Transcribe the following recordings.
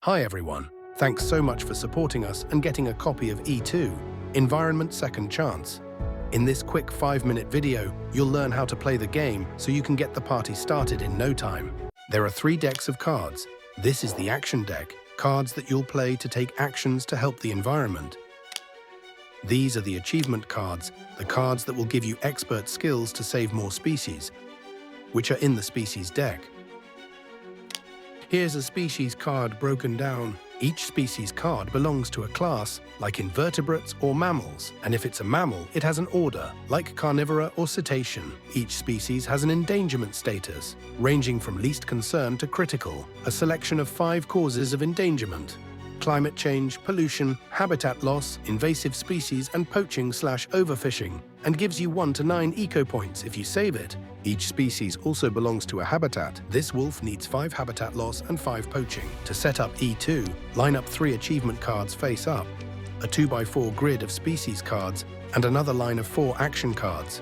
Hi everyone, thanks so much for supporting us and getting a copy of E2, Environment Second Chance. In this quick 5-minute video, you'll learn how to play the game so you can get the party started in no time. There are 3 decks of cards. This is the action deck, cards that you'll play to take actions to help the environment. These are the achievement cards, the cards that will give you expert skills to save more species, which are in the species deck. Here's a species card broken down. Each species card belongs to a class, like invertebrates or mammals, and if it's a mammal, it has an order, like carnivora or cetacean. Each species has an endangerment status, ranging from least concern to critical, a selection of 5 causes of endangerment: climate change, pollution, habitat loss, invasive species, and poaching/overfishing, and gives you 1 to 9 eco points if you save it. Each species also belongs to a habitat. This wolf needs 5 habitat loss and 5 poaching. To set up E2, line up 3 achievement cards face up, a 2x4 grid of species cards, and another line of 4 action cards.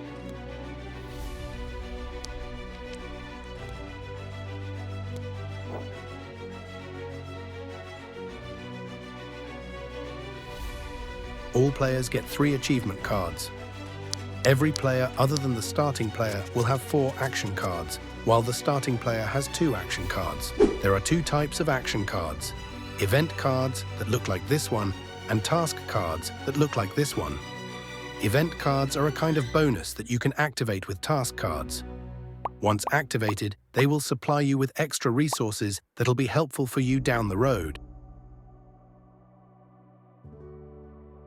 All players get 3 achievement cards. Every player other than the starting player will have 4 action cards, while the starting player has 2 action cards. There are 2 types of action cards: event cards that look like this one, and task cards that look like this one. Event cards are a kind of bonus that you can activate with task cards. Once activated, they will supply you with extra resources that'll be helpful for you down the road.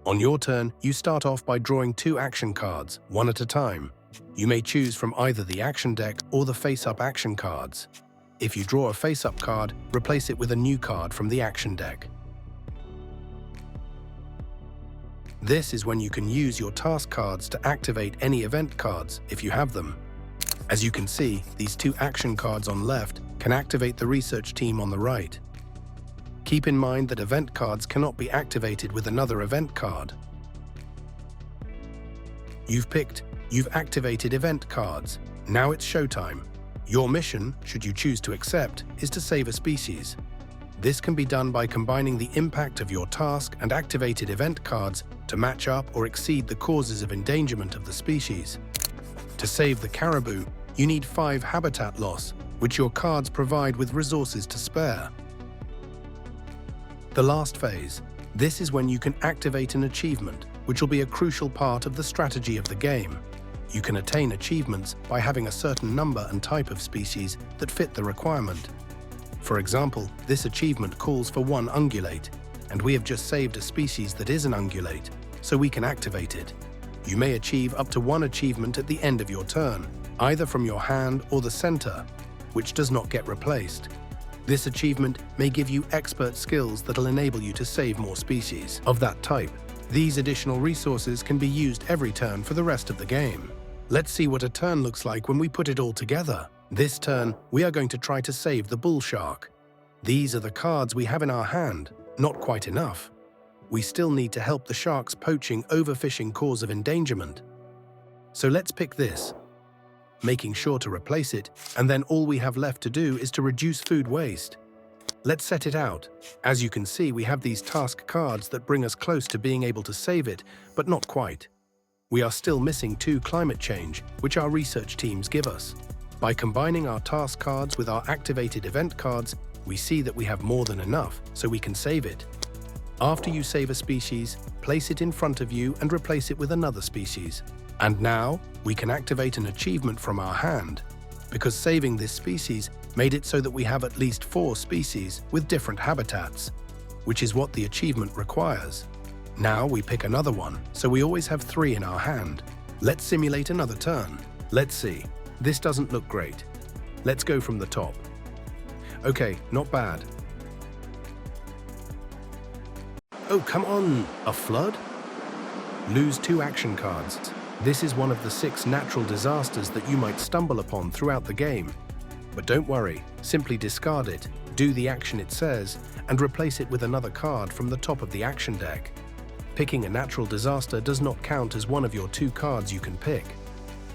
On your turn, you start off by drawing 2 action cards, one at a time. You may choose from either the action deck or the face-up action cards. If you draw a face-up card, replace it with a new card from the action deck. This is when you can use your task cards to activate any event cards, if you have them. As you can see, these 2 action cards on left can activate the research team on the right. Keep in mind that event cards cannot be activated with another event card. You've activated event cards. Now it's showtime. Your mission, should you choose to accept, is to save a species. This can be done by combining the impact of your task and activated event cards to match up or exceed the causes of endangerment of the species. To save the caribou, you need 5 habitat loss, which your cards provide with resources to spare. The last phase. This is when you can activate an achievement, which will be a crucial part of the strategy of the game. You can attain achievements by having a certain number and type of species that fit the requirement. For example, this achievement calls for 1 ungulate, and we have just saved a species that is an ungulate, so we can activate it. You may achieve up to 1 achievement at the end of your turn, either from your hand or the center, which does not get replaced. This achievement may give you expert skills that'll enable you to save more species of that type. These additional resources can be used every turn for the rest of the game. Let's see what a turn looks like when we put it all together. This turn, we are going to try to save the bull shark. These are the cards we have in our hand. Not quite enough. We still need to help the shark's poaching overfishing cause of endangerment. So let's pick this, making sure to replace it, and then all we have left to do is to reduce food waste. Let's set it out. As you can see, we have these task cards that bring us close to being able to save it, but not quite. We are still missing 2 climate change, which our research teams give us. By combining our task cards with our activated event cards, we see that we have more than enough, so we can save it. After you save a species, place it in front of you and replace it with another species. And now, we can activate an achievement from our hand, because saving this species made it so that we have at least 4 species with different habitats, which is what the achievement requires. Now we pick another one, so we always have 3 in our hand. Let's simulate another turn. Let's see. This doesn't look great. Let's go from the top. Okay, not bad. Oh, come on! A flood? Lose 2 action cards. This is one of the 6 natural disasters that you might stumble upon throughout the game. But don't worry, simply discard it, do the action it says, and replace it with another card from the top of the action deck. Picking a natural disaster does not count as one of your 2 cards you can pick.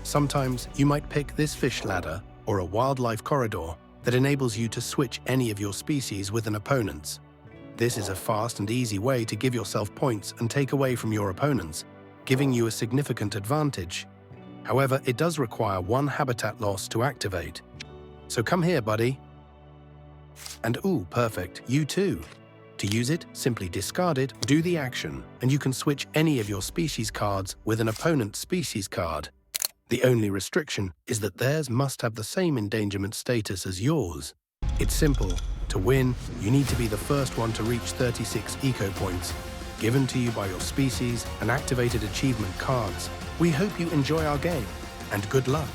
Sometimes you might pick this fish ladder or a wildlife corridor that enables you to switch any of your species with an opponent's. This is a fast and easy way to give yourself points and take away from your opponents, giving you a significant advantage. However, it does require one habitat loss to activate. So come here, buddy. And ooh, perfect, you too. To use it, simply discard it, do the action, and you can switch any of your species cards with an opponent's species card. The only restriction is that theirs must have the same endangerment status as yours. It's simple. To win, you need to be the first one to reach 36 eco points, given to you by your species and activated achievement cards. We hope you enjoy our game, and good luck!